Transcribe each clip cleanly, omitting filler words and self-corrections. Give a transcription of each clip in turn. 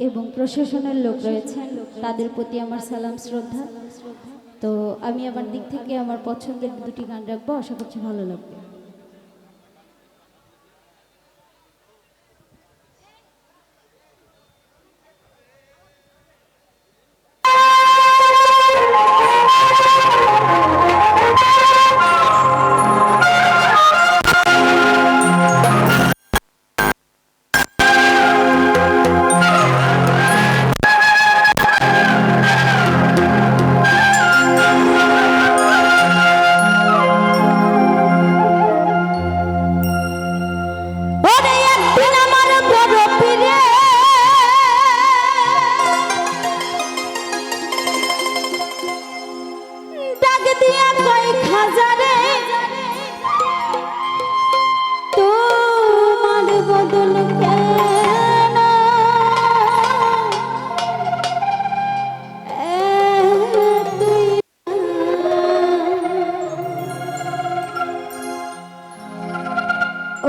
এবং প্রশাসনের লোক রয়েছেন, তাদের প্রতি আমার সালাম শ্রদ্ধা। তো আমি আমার দিক থেকে আমার পছন্দের দুটি গান রাখবো, আশা করছি ভালো লাগবে।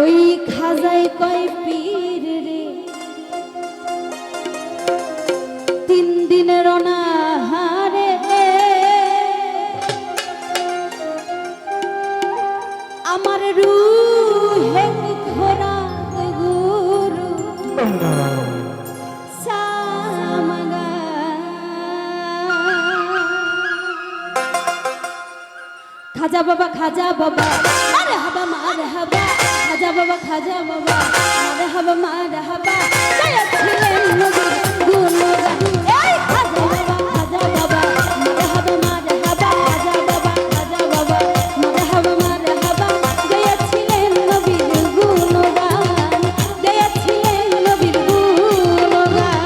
ওই খাজাই কয় পীর রে, 3 দিনের অনাহারে আমার রুহে ঘোরা গুরু সামাগা। খাজা বাবা খাজা বাবা মারে হাবা মারে হাবা, খাজা বাবা খাজা বাবা মারে হাবা মারে হাবা, গাইছিলেন নবীর গুণগান। এই খাজা বাবা খাজা বাবা মারে হাবা মারে হাবা, খাজা বাবা খাজা বাবা মারে হাবা মারে হাবা, গাইছিলেন নবীর গুণগান, গাইছিলেন নবীর গুণগান।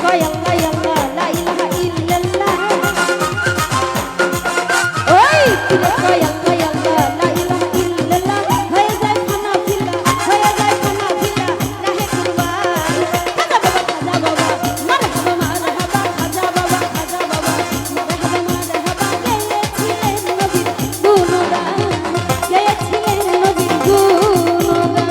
কয় আল্লাহ আল্লাহ লা ইলাহা ইল্লাল্লাহ ওই পীরে কয় আল্লাহ আল্লাহ লা ইলাহা ইল্লাল্লাহ হয়ে যায় খানা ফিলা হয়ে যায় খানা ফিলা রাহে কুরবান খাজা বাবা মারহাবা মারহাবা খাজা বাবা মারহাবা মারহাবা গেয়েছিলেন নবীর গুণগান গেয়েছিলেন নবীর গুণগান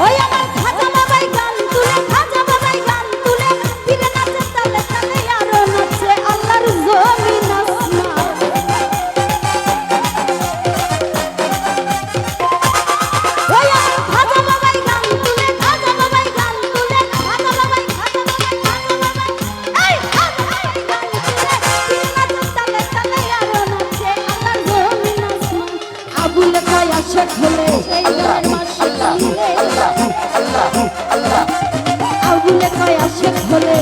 ওই আমার খাজা বাবাই গান তুলে খাজা বাবাই গান তুলে ফিরে নাচে তালে তালে আরো নাচে আল্লাহর জমিন আসমান ওই আমার খাজা বাবাই গান তুলে খাজা বাবাই গান তুলে খাজা বাবাই এই খাজা বাবাই গান তুলে ফিরে নাচে তালে তালে আরো নাচে আল্লাহর জমিন আসমান আবুল কয় আশেক হলে এই গানের মাসে আবুলে কয় আশেক হলে